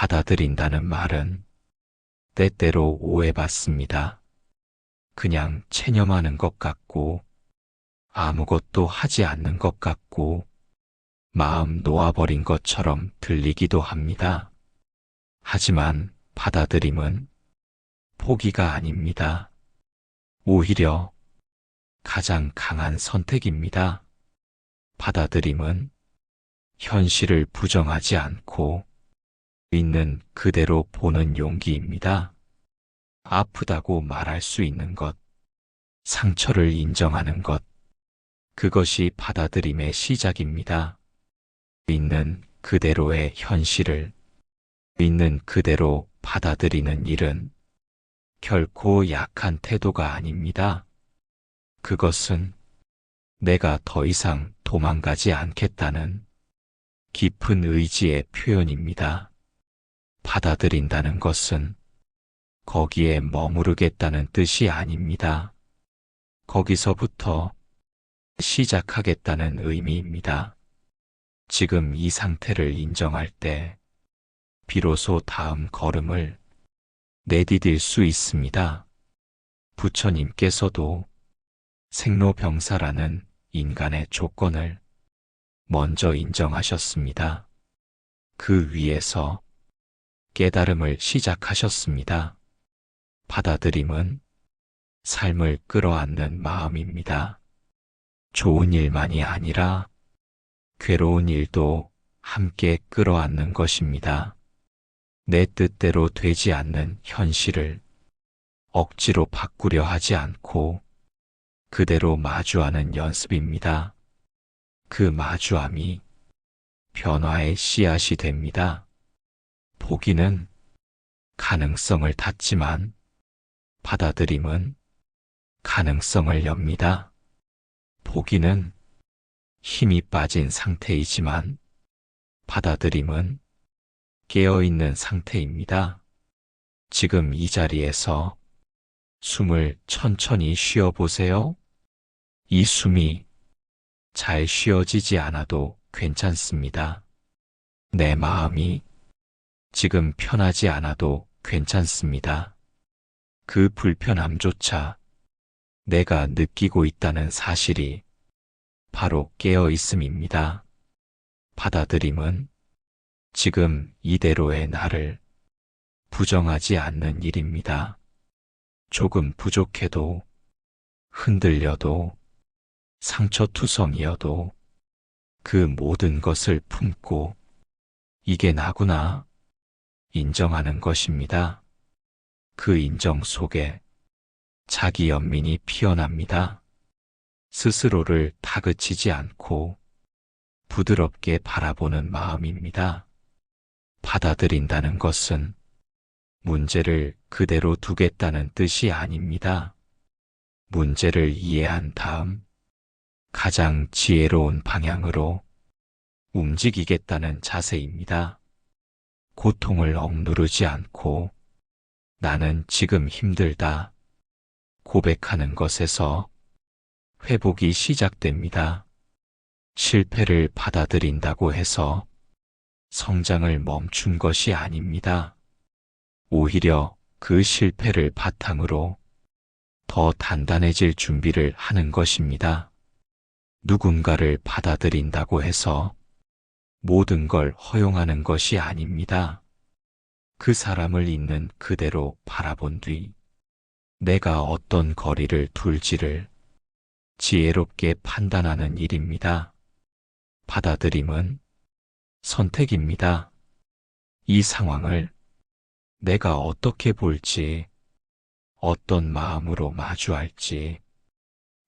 받아들인다는 말은 때때로 오해받습니다. 그냥 체념하는 것 같고, 아무것도 하지 않는 것 같고, 마음 놓아버린 것처럼 들리기도 합니다. 하지만 받아들임은 포기가 아닙니다. 오히려 가장 강한 선택입니다. 받아들임은 현실을 부정하지 않고 있는 그대로 보는 용기입니다. 아프다고 말할 수 있는 것, 상처를 인정하는 것, 그것이 받아들임의 시작입니다. 있는 그대로의 현실을 있는 그대로 받아들이는 일은 결코 약한 태도가 아닙니다. 그것은 내가 더 이상 도망가지 않겠다는 깊은 의지의 표현입니다. 받아들인다는 것은 거기에 머무르겠다는 뜻이 아닙니다. 거기서부터 시작하겠다는 의미입니다. 지금 이 상태를 인정할 때 비로소 다음 걸음을 내디딜 수 있습니다. 부처님께서도 생로병사라는 인간의 조건을 먼저 인정하셨습니다. 그 위에서 깨달음을 시작하셨습니다. 받아들임은 삶을 끌어안는 마음입니다. 좋은 일만이 아니라 괴로운 일도 함께 끌어안는 것입니다. 내 뜻대로 되지 않는 현실을 억지로 바꾸려 하지 않고 그대로 마주하는 연습입니다. 그 마주함이 변화의 씨앗이 됩니다. 포기는 가능성을 닫지만 받아들임은 가능성을 엽니다. 포기는 힘이 빠진 상태이지만 받아들임은 깨어있는 상태입니다. 지금 이 자리에서 숨을 천천히 쉬어보세요. 이 숨이 잘 쉬어지지 않아도 괜찮습니다. 내 마음이 지금 편하지 않아도 괜찮습니다. 그 불편함조차 내가 느끼고 있다는 사실이 바로 깨어 있음입니다. 받아들임은 지금 이대로의 나를 부정하지 않는 일입니다. 조금 부족해도, 흔들려도, 상처투성이어도 그 모든 것을 품고 이게 나구나 인정하는 것입니다. 그 인정 속에 자기 연민이 피어납니다. 스스로를 다그치지 않고 부드럽게 바라보는 마음입니다. 받아들인다는 것은 문제를 그대로 두겠다는 뜻이 아닙니다. 문제를 이해한 다음 가장 지혜로운 방향으로 움직이겠다는 자세입니다. 고통을 억누르지 않고 나는 지금 힘들다 고백하는 것에서 회복이 시작됩니다. 실패를 받아들인다고 해서 성장을 멈춘 것이 아닙니다. 오히려 그 실패를 바탕으로 더 단단해질 준비를 하는 것입니다. 누군가를 받아들인다고 해서 모든 걸 허용하는 것이 아닙니다. 그 사람을 있는 그대로 바라본 뒤 내가 어떤 거리를 둘지를 지혜롭게 판단하는 일입니다. 받아들임은 선택입니다. 이 상황을 내가 어떻게 볼지, 어떤 마음으로 마주할지,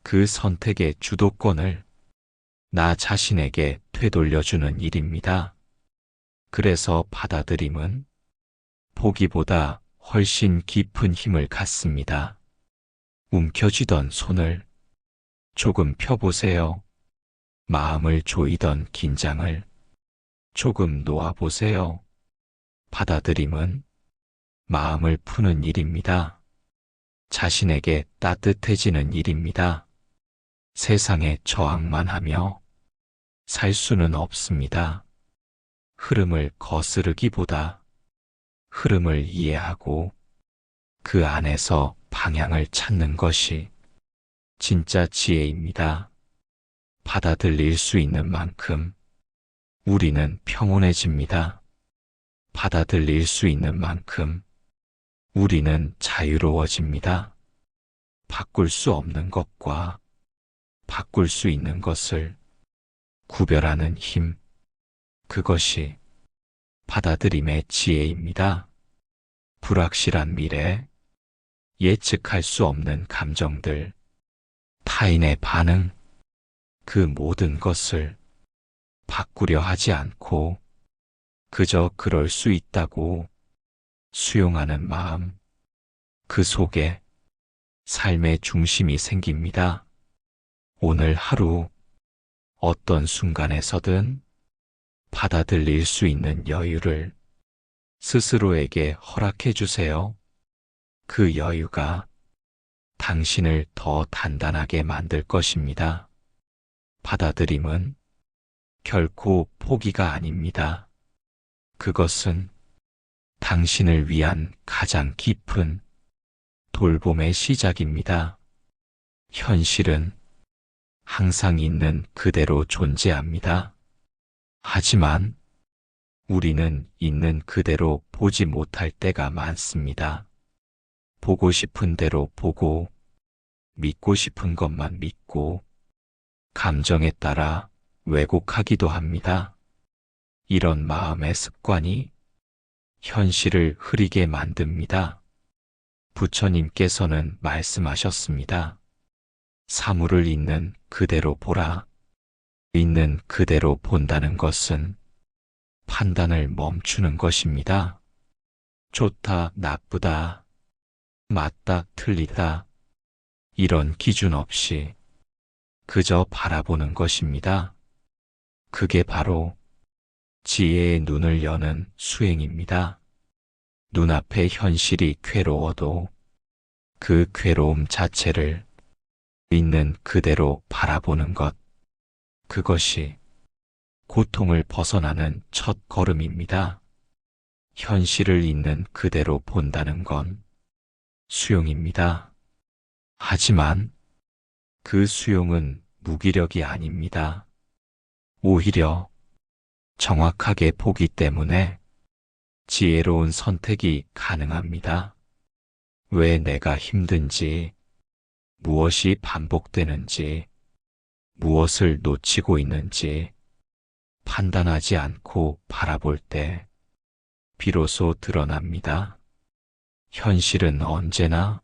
그 선택의 주도권을 나 자신에게 되돌려주는 일입니다. 그래서 받아들임은 포기보다 훨씬 깊은 힘을 갖습니다. 움켜쥐던 손을 조금 펴보세요. 마음을 조이던 긴장을 조금 놓아보세요. 받아들임은 마음을 푸는 일입니다. 자신에게 따뜻해지는 일입니다. 세상에 저항만 하며 살 수는 없습니다. 흐름을 거스르기보다 흐름을 이해하고 그 안에서 방향을 찾는 것이 진짜 지혜입니다. 받아들일 수 있는 만큼 우리는 평온해집니다. 받아들일 수 있는 만큼 우리는 자유로워집니다. 바꿀 수 없는 것과 바꿀 수 있는 것을 구별하는 힘, 그것이 받아들임의 지혜입니다. 불확실한 미래, 예측할 수 없는 감정들, 타인의 반응, 그 모든 것을 바꾸려 하지 않고 그저 그럴 수 있다고 수용하는 마음, 그 속에 삶의 중심이 생깁니다. 오늘 하루 어떤 순간에서든 받아들일 수 있는 여유를 스스로에게 허락해 주세요. 그 여유가 당신을 더 단단하게 만들 것입니다. 받아들임은 결코 포기가 아닙니다. 그것은 당신을 위한 가장 깊은 돌봄의 시작입니다. 현실은 항상 있는 그대로 존재합니다. 하지만 우리는 있는 그대로 보지 못할 때가 많습니다. 보고 싶은 대로 보고, 믿고 싶은 것만 믿고, 감정에 따라 왜곡하기도 합니다. 이런 마음의 습관이 현실을 흐리게 만듭니다. 부처님께서는 말씀하셨습니다. 사물을 있는 그대로 보라. 있는 그대로 본다는 것은 판단을 멈추는 것입니다. 좋다, 나쁘다, 맞다, 틀리다, 이런 기준 없이 그저 바라보는 것입니다. 그게 바로 지혜의 눈을 여는 수행입니다. 눈앞의 현실이 괴로워도 그 괴로움 자체를 있는 그대로 바라보는 것, 그것이 고통을 벗어나는 첫 걸음입니다. 현실을 있는 그대로 본다는 건 수용입니다. 하지만 그 수용은 무기력이 아닙니다. 오히려 정확하게 보기 때문에 지혜로운 선택이 가능합니다. 왜 내가 힘든지, 무엇이 반복되는지, 무엇을 놓치고 있는지 판단하지 않고 바라볼 때 비로소 드러납니다. 현실은 언제나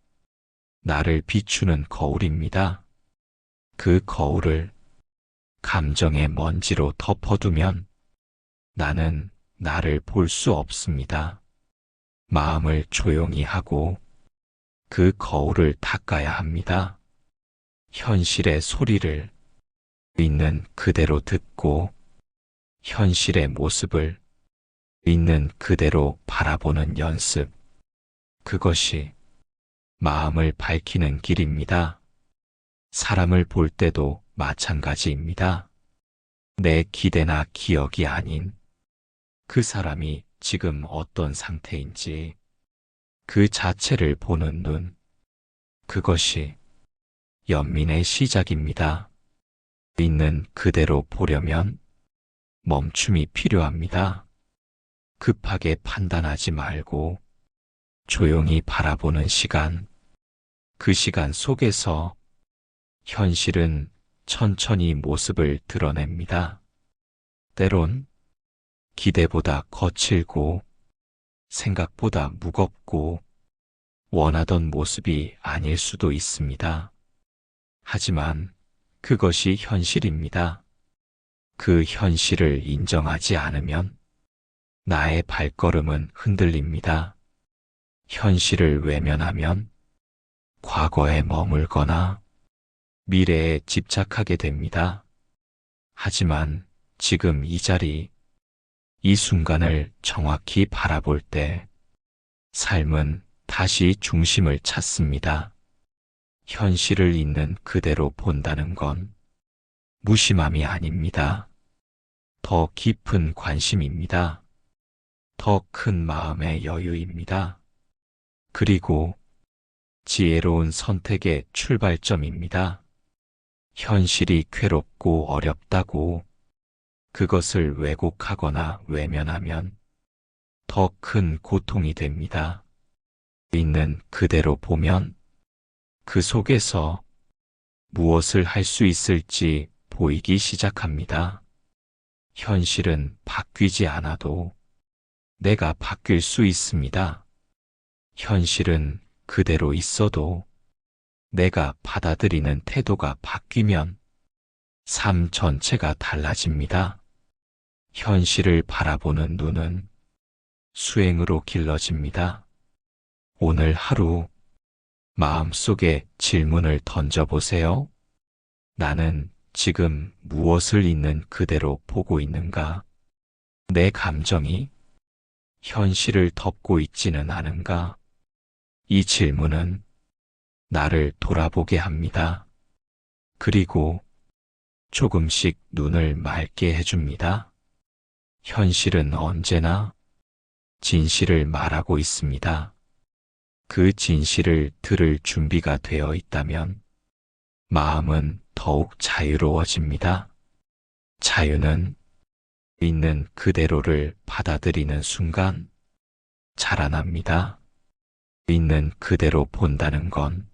나를 비추는 거울입니다. 그 거울을 감정의 먼지로 덮어두면 나는 나를 볼 수 없습니다. 마음을 조용히 하고 그 거울을 닦아야 합니다. 현실의 소리를 있는 그대로 듣고 현실의 모습을 있는 그대로 바라보는 연습. 그것이 마음을 밝히는 길입니다. 사람을 볼 때도 마찬가지입니다. 내 기대나 기억이 아닌 그 사람이 지금 어떤 상태인지 그 자체를 보는 눈, 그것이 연민의 시작입니다. 있는 그대로 보려면 멈춤이 필요합니다. 급하게 판단하지 말고 조용히 바라보는 시간, 그 시간 속에서 현실은 천천히 모습을 드러냅니다. 때론 기대보다 거칠고 생각보다 무겁고 원하던 모습이 아닐 수도 있습니다. 하지만 그것이 현실입니다. 그 현실을 인정하지 않으면 나의 발걸음은 흔들립니다. 현실을 외면하면 과거에 머물거나 미래에 집착하게 됩니다. 하지만 지금 이 자리, 이 순간을 정확히 바라볼 때 삶은 다시 중심을 찾습니다. 현실을 있는 그대로 본다는 건 무심함이 아닙니다. 더 깊은 관심입니다. 더 큰 마음의 여유입니다. 그리고 지혜로운 선택의 출발점입니다. 현실이 괴롭고 어렵다고 그것을 왜곡하거나 외면하면 더 큰 고통이 됩니다. 있는 그대로 보면 그 속에서 무엇을 할 수 있을지 보이기 시작합니다. 현실은 바뀌지 않아도 내가 바뀔 수 있습니다. 현실은 그대로 있어도 내가 받아들이는 태도가 바뀌면 삶 전체가 달라집니다. 현실을 바라보는 눈은 수행으로 길러집니다. 오늘 하루 마음속에 질문을 던져보세요. 나는 지금 무엇을 있는 그대로 보고 있는가? 내 감정이 현실을 덮고 있지는 않은가? 이 질문은 나를 돌아보게 합니다. 그리고 조금씩 눈을 맑게 해줍니다. 현실은 언제나 진실을 말하고 있습니다. 그 진실을 들을 준비가 되어 있다면 마음은 더욱 자유로워집니다. 자유는 있는 그대로를 받아들이는 순간 자라납니다. 있는 그대로 본다는 건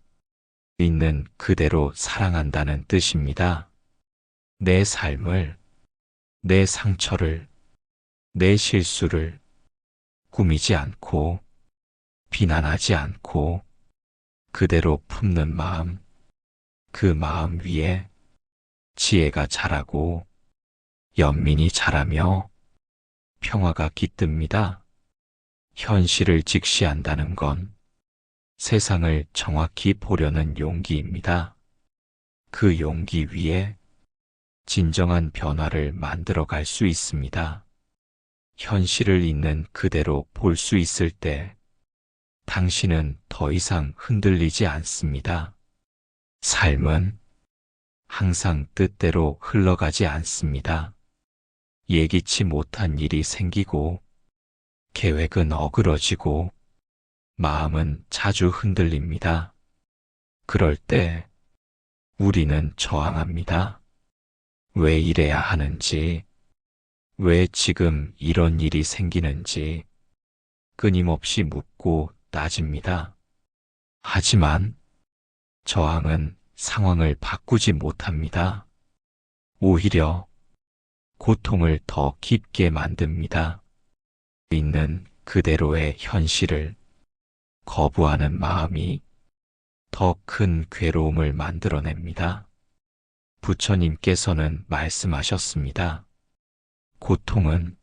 있는 그대로 사랑한다는 뜻입니다. 내 삶을, 내 상처를, 내 실수를 꾸미지 않고 비난하지 않고 그대로 품는 마음, 그 마음 위에 지혜가 자라고 연민이 자라며 평화가 깃듭니다. 현실을 직시한다는 건 세상을 정확히 보려는 용기입니다. 그 용기 위에 진정한 변화를 만들어 갈 수 있습니다. 현실을 있는 그대로 볼 수 있을 때 당신은 더 이상 흔들리지 않습니다. 삶은 항상 뜻대로 흘러가지 않습니다. 예기치 못한 일이 생기고 계획은 어그러지고 마음은 자주 흔들립니다. 그럴 때 우리는 저항합니다. 왜 이래야 하는지, 왜 지금 이런 일이 생기는지 끊임없이 묻고 따집니다. 하지만 저항은 상황을 바꾸지 못합니다. 오히려 고통을 더 깊게 만듭니다. 있는 그대로의 현실을 거부하는 마음이 더 큰 괴로움을 만들어냅니다. 부처님께서는 말씀하셨습니다. 고통은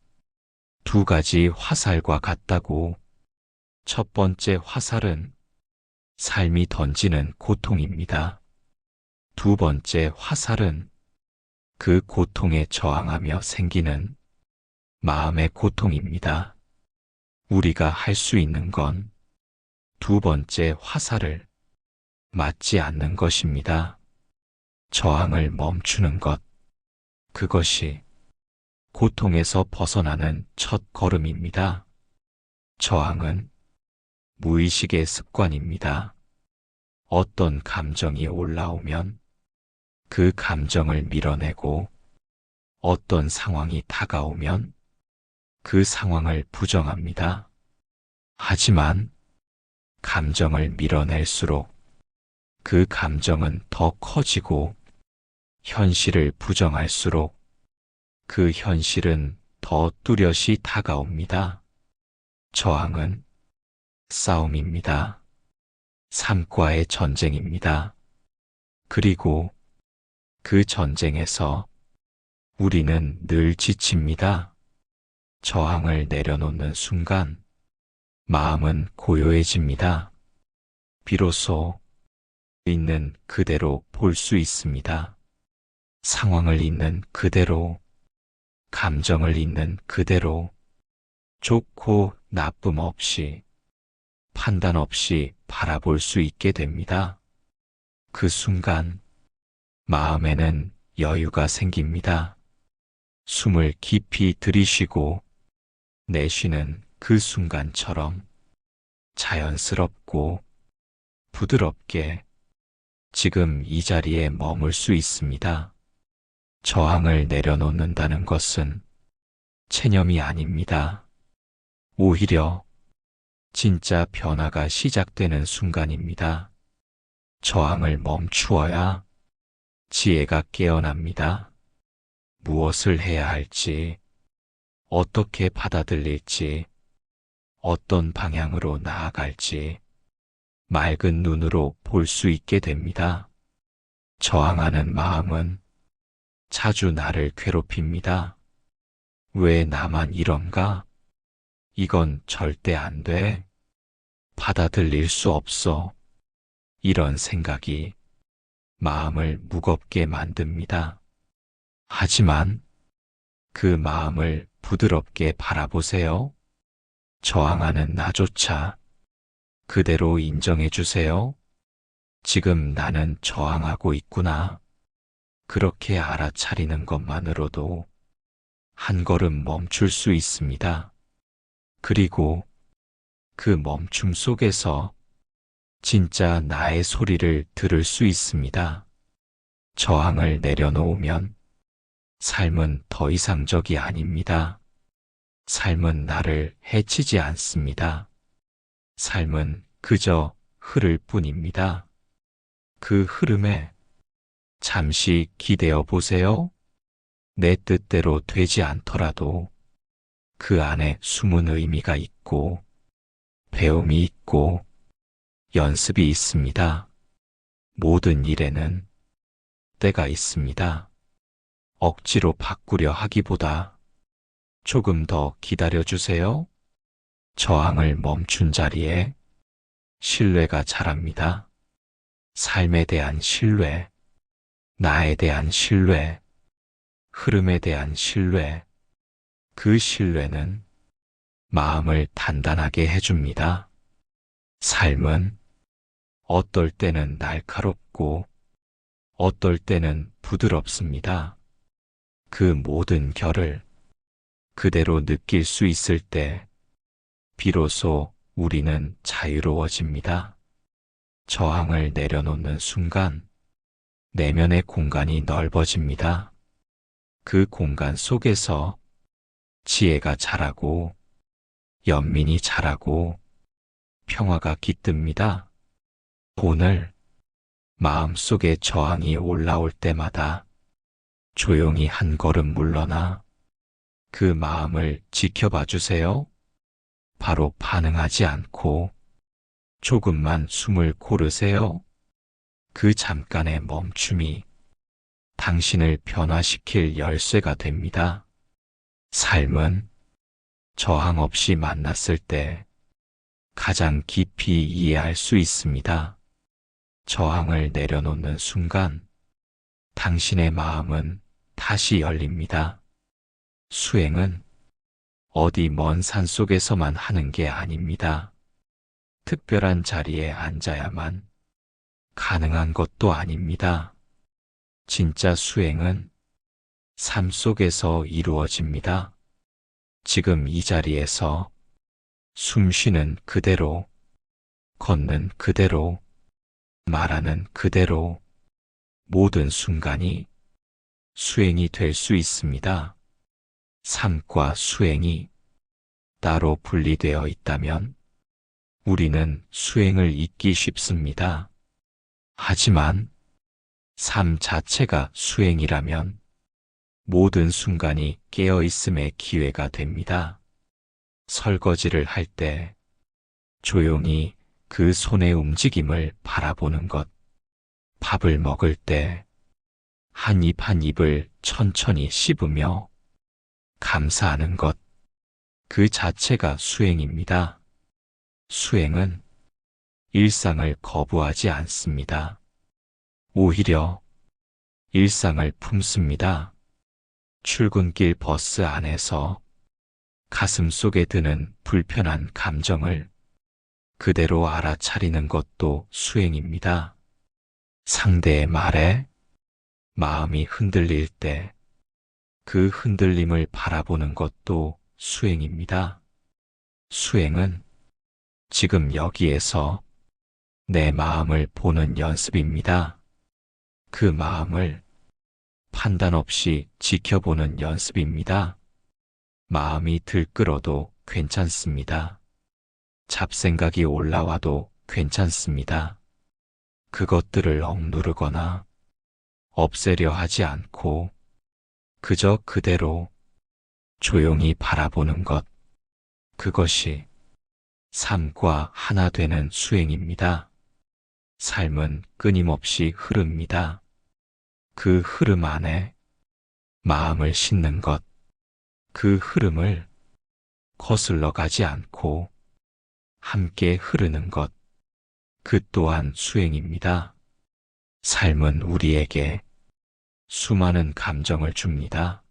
두 가지 화살과 같다고. 첫 번째 화살은 삶이 던지는 고통입니다. 두 번째 화살은 그 고통에 저항하며 생기는 마음의 고통입니다. 우리가 할 수 있는 건 두 번째 화살을 맞지 않는 것입니다. 저항을 멈추는 것, 그것이 고통에서 벗어나는 첫 걸음입니다. 저항은 무의식의 습관입니다. 어떤 감정이 올라오면 그 감정을 밀어내고 어떤 상황이 다가오면 그 상황을 부정합니다. 하지만 감정을 밀어낼수록 그 감정은 더 커지고 현실을 부정할수록 그 현실은 더 뚜렷이 다가옵니다. 저항은 싸움입니다. 삶과의 전쟁입니다. 그리고 그 전쟁에서 우리는 늘 지칩니다. 저항을 내려놓는 순간 마음은 고요해집니다. 비로소 있는 그대로 볼 수 있습니다. 상황을 있는 그대로, 감정을 있는 그대로, 좋고 나쁨 없이, 판단 없이 바라볼 수 있게 됩니다. 그 순간 마음에는 여유가 생깁니다. 숨을 깊이 들이쉬고 내쉬는 그 순간처럼 자연스럽고 부드럽게 지금 이 자리에 머물 수 있습니다. 저항을 내려놓는다는 것은 체념이 아닙니다. 오히려 진짜 변화가 시작되는 순간입니다. 저항을 멈추어야 지혜가 깨어납니다. 무엇을 해야 할지, 어떻게 받아들일지, 어떤 방향으로 나아갈지 맑은 눈으로 볼 수 있게 됩니다. 저항하는 마음은 자주 나를 괴롭힙니다. 왜 나만 이런가? 이건 절대 안 돼. 받아들일 수 없어. 이런 생각이 마음을 무겁게 만듭니다. 하지만 그 마음을 부드럽게 바라보세요. 저항하는 나조차 그대로 인정해 주세요. 지금 나는 저항하고 있구나. 그렇게 알아차리는 것만으로도 한 걸음 멈출 수 있습니다. 그리고 그 멈춤 속에서 진짜 나의 소리를 들을 수 있습니다. 저항을 내려놓으면 삶은 더 이상적이 아닙니다. 삶은 나를 해치지 않습니다. 삶은 그저 흐를 뿐입니다. 그 흐름에 잠시 기대어 보세요. 내 뜻대로 되지 않더라도 그 안에 숨은 의미가 있고 배움이 있고 연습이 있습니다. 모든 일에는 때가 있습니다. 억지로 바꾸려 하기보다 조금 더 기다려 주세요. 저항을 멈춘 자리에 신뢰가 자랍니다. 삶에 대한 신뢰, 나에 대한 신뢰, 흐름에 대한 신뢰, 그 신뢰는 마음을 단단하게 해줍니다. 삶은 어떨 때는 날카롭고 어떨 때는 부드럽습니다. 그 모든 결을 그대로 느낄 수 있을 때 비로소 우리는 자유로워집니다. 저항을 내려놓는 순간 내면의 공간이 넓어집니다. 그 공간 속에서 지혜가 자라고 연민이 자라고 평화가 깃듭니다. 오늘 마음속에 저항이 올라올 때마다 조용히 한 걸음 물러나 그 마음을 지켜봐 주세요. 바로 반응하지 않고 조금만 숨을 고르세요. 그 잠깐의 멈춤이 당신을 변화시킬 열쇠가 됩니다. 삶은 저항 없이 만났을 때 가장 깊이 이해할 수 있습니다. 저항을 내려놓는 순간 당신의 마음은 다시 열립니다. 수행은 어디 먼 산속에서만 하는 게 아닙니다. 특별한 자리에 앉아야만 가능한 것도 아닙니다. 진짜 수행은 삶 속에서 이루어집니다. 지금 이 자리에서 숨 쉬는 그대로, 걷는 그대로, 말하는 그대로 모든 순간이 수행이 될 수 있습니다. 삶과 수행이 따로 분리되어 있다면 우리는 수행을 잊기 쉽습니다. 하지만 삶 자체가 수행이라면 모든 순간이 깨어있음의 기회가 됩니다. 설거지를 할 때 조용히 그 손의 움직임을 바라보는 것, 밥을 먹을 때 한 입 한 입을 천천히 씹으며 감사하는 것, 그 자체가 수행입니다. 수행은 일상을 거부하지 않습니다. 오히려 일상을 품습니다. 출근길 버스 안에서 가슴 속에 드는 불편한 감정을 그대로 알아차리는 것도 수행입니다. 상대의 말에 마음이 흔들릴 때 그 흔들림을 바라보는 것도 수행입니다. 수행은 지금 여기에서 내 마음을 보는 연습입니다. 그 마음을 판단 없이 지켜보는 연습입니다. 마음이 들끓어도 괜찮습니다. 잡생각이 올라와도 괜찮습니다. 그것들을 억누르거나 없애려 하지 않고 그저 그대로 조용히 바라보는 것, 그것이 삶과 하나 되는 수행입니다. 삶은 끊임없이 흐릅니다. 그 흐름 안에 마음을 싣는 것, 그 흐름을 거슬러 가지 않고 함께 흐르는 것, 그 또한 수행입니다. 삶은 우리에게 수많은 감정을 줍니다.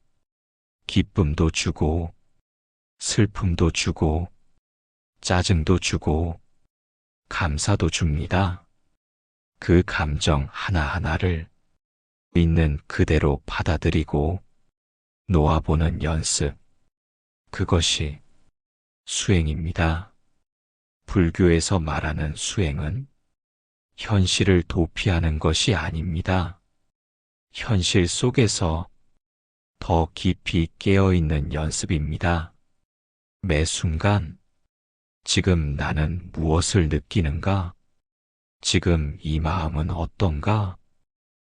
기쁨도 주고, 슬픔도 주고, 짜증도 주고, 감사도 줍니다. 그 감정 하나하나를 있는 그대로 받아들이고 놓아보는 연습, 그것이 수행입니다. 불교에서 말하는 수행은 현실을 도피하는 것이 아닙니다. 현실 속에서 더 깊이 깨어있는 연습입니다. 매 순간, 지금 나는 무엇을 느끼는가? 지금 이 마음은 어떤가?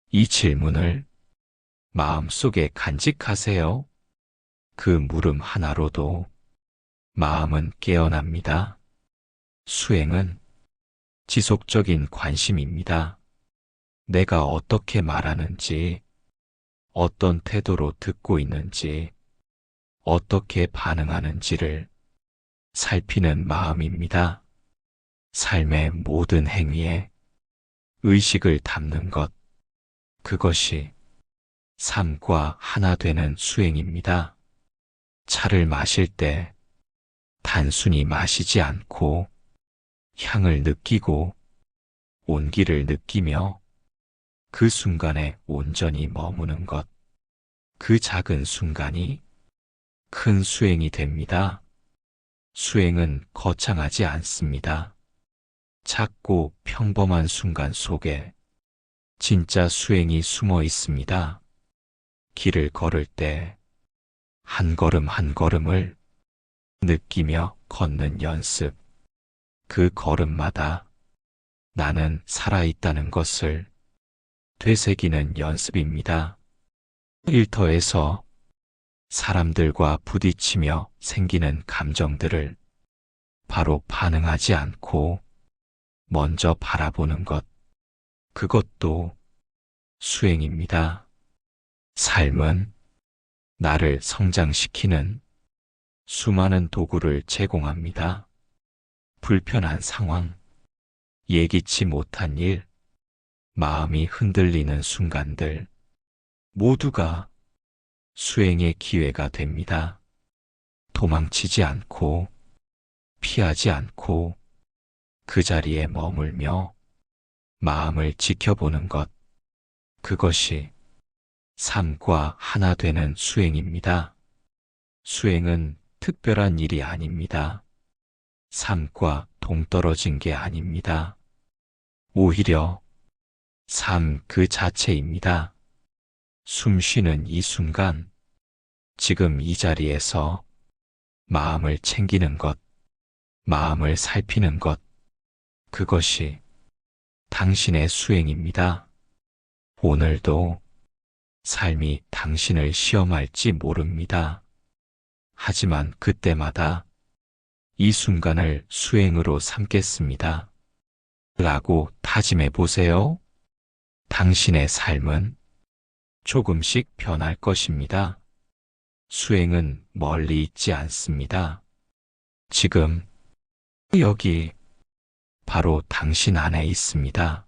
이 질문을 마음속에 간직하세요. 그 물음 하나로도 마음은 깨어납니다. 수행은 지속적인 관심입니다. 내가 어떻게 말하는지, 어떤 태도로 듣고 있는지, 어떻게 반응하는지를 살피는 마음입니다. 삶의 모든 행위에 의식을 담는 것, 그것이 삶과 하나 되는 수행입니다. 차를 마실 때 단순히 마시지 않고 향을 느끼고 온기를 느끼며 그 순간에 온전히 머무는 것, 그 작은 순간이 큰 수행이 됩니다. 수행은 거창하지 않습니다. 작고 평범한 순간 속에 진짜 수행이 숨어 있습니다. 길을 걸을 때 한 걸음 한 걸음을 느끼며 걷는 연습, 그 걸음마다 나는 살아있다는 것을 되새기는 연습입니다. 일터에서 사람들과 부딪히며 생기는 감정들을 바로 반응하지 않고 먼저 바라보는 것, 그것도 수행입니다. 삶은 나를 성장시키는 수많은 도구를 제공합니다. 불편한 상황, 예기치 못한 일, 마음이 흔들리는 순간들, 모두가 수행의 기회가 됩니다. 도망치지 않고, 피하지 않고, 그 자리에 머물며 마음을 지켜보는 것, 그것이 삶과 하나 되는 수행입니다. 수행은 특별한 일이 아닙니다. 삶과 동떨어진 게 아닙니다. 오히려 삶 그 자체입니다. 숨 쉬는 이 순간, 지금 이 자리에서 마음을 챙기는 것, 마음을 살피는 것, 그것이 당신의 수행입니다. 오늘도 삶이 당신을 시험할지 모릅니다. 하지만 그때마다 이 순간을 수행으로 삼겠습니다. 라고 다짐해 보세요. 당신의 삶은 조금씩 변할 것입니다. 수행은 멀리 있지 않습니다. 지금, 여기, 바로 당신 안에 있습니다.